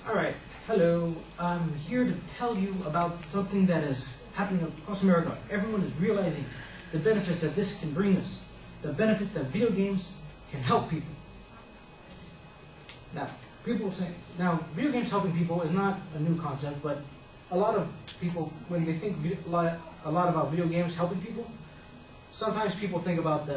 Alright, hello. I'm here to tell you about something that is happening across America. Everyone is realizing the benefits that this can bring us. The benefits that video games can help people. Now, video games helping people is not a new concept, but a lot of people, when they think a lot about video games helping people, sometimes people think about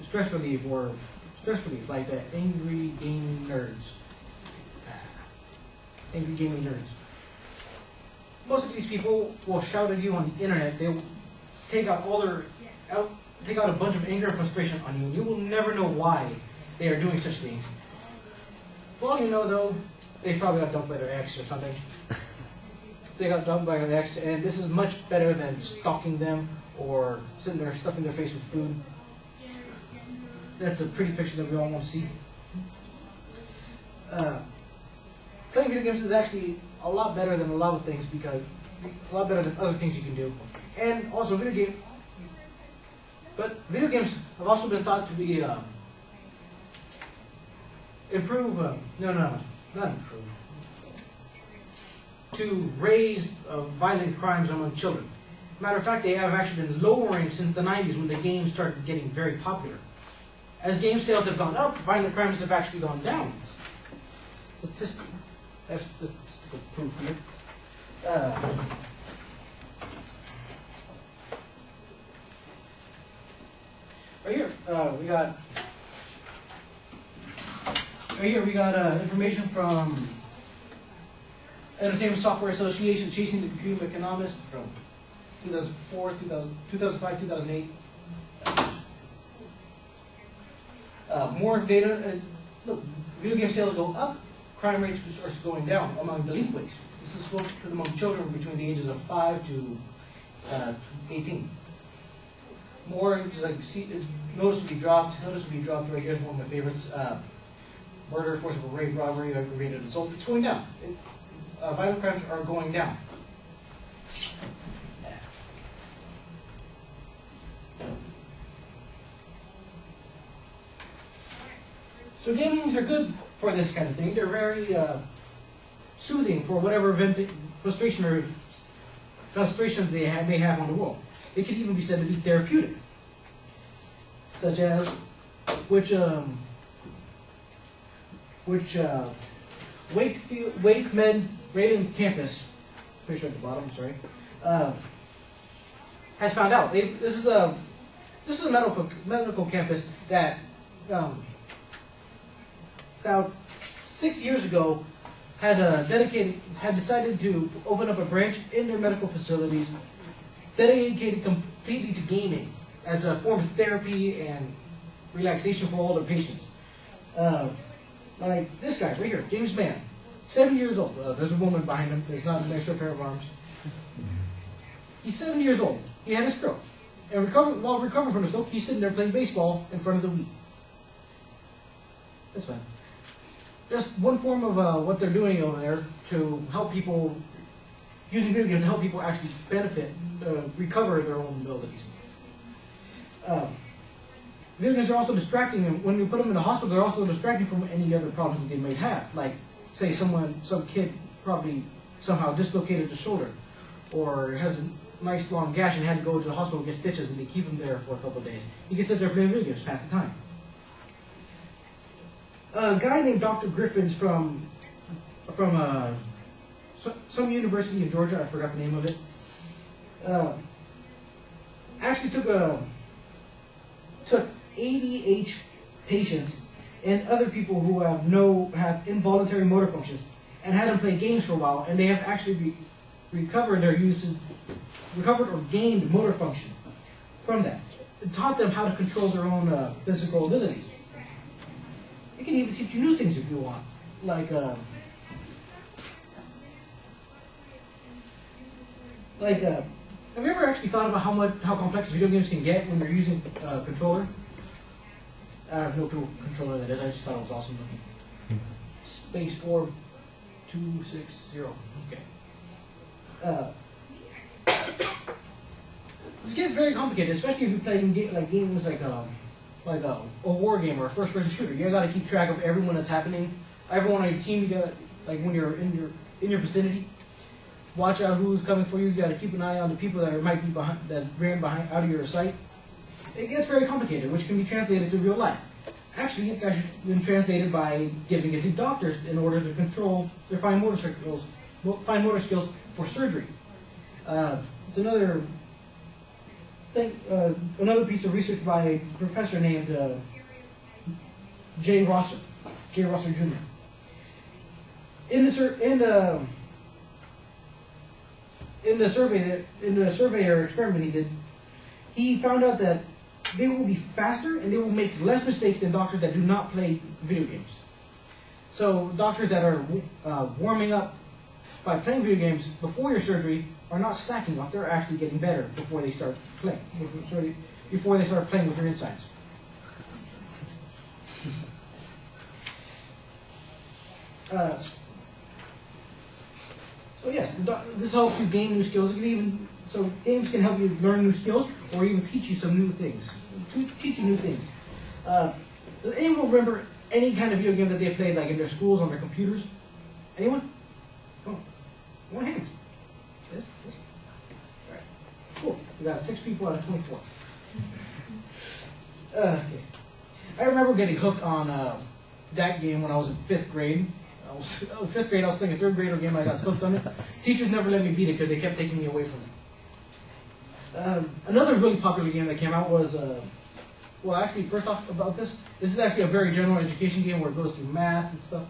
stress relief, like the angry gaming nerds. Angry gaming nerds. Most of these people will shout at you on the internet. They will take out a bunch of anger and frustration on you. You will never know why they are doing such things. For all you know, though, they probably got dumped by their ex or something. They got dumped by their ex, and this is much better than stalking them or sitting there stuffing their face with food. That's a pretty picture that we all want to see. Playing video games is actually a lot better than a lot of things, because a lot better than other things you can do. And also video games have also been thought to be to raise violent crimes among children. Matter of fact, they have actually been lowering since the 90s, when the games started getting very popular. As game sales have gone up, violent crimes have actually gone down. That's statistical proof here. Right here we got information from Entertainment Software Association, Chasing the Dream Economist, from 2004, 2005, 2008. More data. Look, video game sales go up, crime rates are going down among delinquents. This is focused among children between the ages of 5 to 18. More, it's noticeably dropped. Right here is one of my favorites. Murder, forcible rape, robbery, aggravated assault. It's going down. Violent crimes are going down. So gamings are good for this kind of thing. They're very soothing for whatever frustration they may have on the world. They could even be said to be therapeutic, such as Wake Med Raven Campus, pretty sure at the bottom, sorry, has found out. This is a medical campus that about 6 years ago had decided to open up a branch in their medical facilities dedicated completely to gaming as a form of therapy and relaxation for all their patients. Like this guy right here, James Mann, 70 years old. There's a woman behind him. There's not an extra pair of arms. He's 70 years old. He had a stroke. And while recovering from the stroke, he's sitting there playing baseball in front of the Wii. That's fine. Just one form of what they're doing over there to help people, using video games to help people actually benefit, recover their own abilities. Video games are also distracting them. When you put them in the hospital, they're also distracting from any other problems that they might have. Like, say some kid probably somehow dislocated the shoulder, or has a nice long gash and had to go to the hospital and get stitches, and they keep him there for a couple of days. He can sit there playing video games, pass the time. A guy named Dr. Griffins from some university in Georgia, I forgot the name of it, actually took ADH patients and other people who have involuntary motor functions and had them play games for a while, and they have actually recovered or gained motor function from that. It taught them how to control their own physical abilities. It can even teach you new things if you want, like have you ever actually thought about how complex video games can get when you're using a controller? I have no clue what controller that is. I just thought it was awesome looking. Space Orb 260. Okay. This gets very complicated, especially if you play games like a war game or a first-person shooter. You gotta keep track of everyone that's happening everyone on your team, you got like when you're in your vicinity, watch out who's coming for you. You got to keep an eye on the people that might be behind, that ran behind out of your sight. It gets very complicated, which can be translated to real life. Actually, it's actually been translated by giving it to doctors in order to control their fine motor skills for surgery. It's another thing, another piece of research by a professor named Jay Rosser Jr. In the survey or experiment he did, he found out that they will be faster and they will make less mistakes than doctors that do not play video games. So doctors that are warming up by playing video games before your surgery are not slacking off. They're actually getting better before they start playing. Before they start playing with your insides. So yes, this helps you gain new skills. So games can help you learn new skills, or even teach you some new things. Does anyone remember any kind of video game that they played, like in their schools on their computers? Anyone? Come on, one hand. Yes. All right. Cool. We got 6 people out of 24. Okay. I remember getting hooked on that game when I was in 5th grade. I was 5th grade. I was playing a 3rd grader game. I got hooked on it. Teachers never let me beat it because they kept taking me away from it. Another really popular game that came out was, well, actually, first off about this is actually a very general education game where it goes through math and stuff.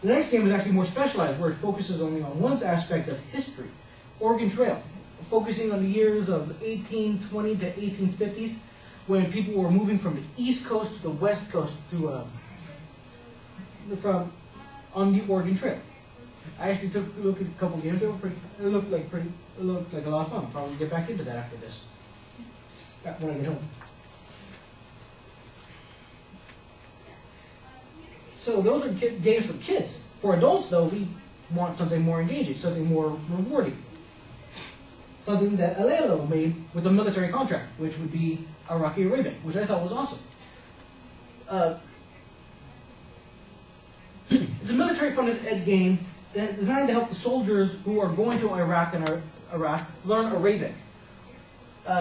The next game is actually more specialized, where it focuses only on one aspect of history, Oregon Trail, focusing on the years of 1820 to 1850s, when people were moving from the East Coast to the West Coast on the Oregon Trail. I actually took a look at a couple games. It looked like a lot of fun. I'll probably get back into that after this. When I get home. So those are games for kids. For adults, though, we want something more engaging, something more rewarding. Something that Alelo made with a military contract, which would be Iraqi Arabic, which I thought was awesome. It's a military-funded ed game designed to help the soldiers who are going to Iraq learn Arabic.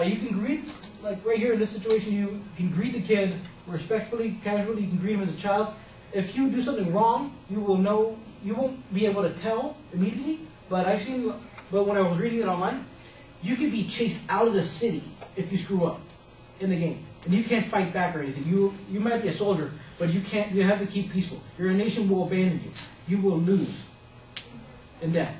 You can greet, like right here in this situation, you can greet the kid respectfully, casually. You can greet him as a child. If you do something wrong, you won't be able to tell immediately. But when I was reading it online, you could be chased out of the city if you screw up in the game, and you can't fight back or anything. You might be a soldier, but you can't. You have to keep peaceful. Your nation will abandon you. You will lose in death.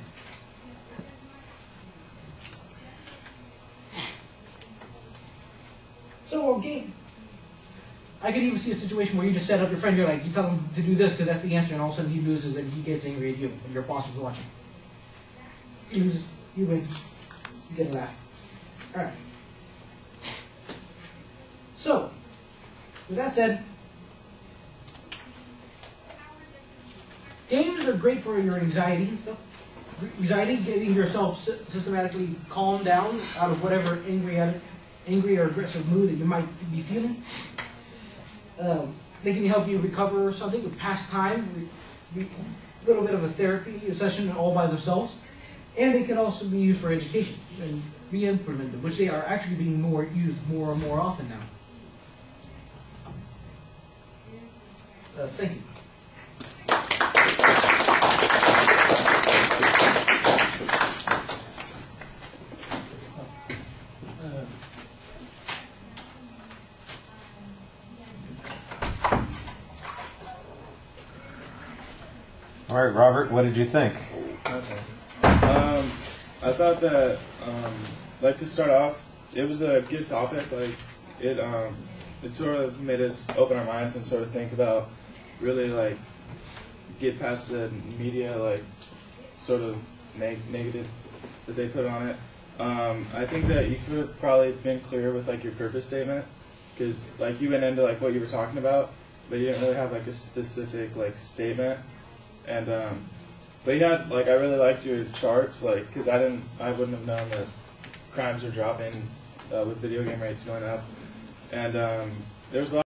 So, game. I could even see a situation where you just set up your friend. You tell him to do this because that's the answer, and all of a sudden he loses and he gets angry at you, and your boss is watching. He loses. You win. You get a laugh. All right. So, with that said, games are great for your anxiety and stuff. Anxiety, getting yourself systematically calmed down out of whatever angry or aggressive mood that you might be feeling. They can help you recover something, pass time, a little bit of a therapy session all by themselves. And they can also be used for education and be implemented, which they are actually being used more and more often now. Thank you. All right, Robert, what did you think? Okay. I thought that, like to start off, it was a good topic. Like it sort of made us open our minds and sort of think about really like get past the media like sort of negative that they put on it. I think that you could have probably been clear with like your purpose statement, because like you went into like what you were talking about, but you didn't really have like a specific like statement. And but yeah, like I really liked your charts, like because I wouldn't have known that crimes are dropping with video game rates going up, and there was a lot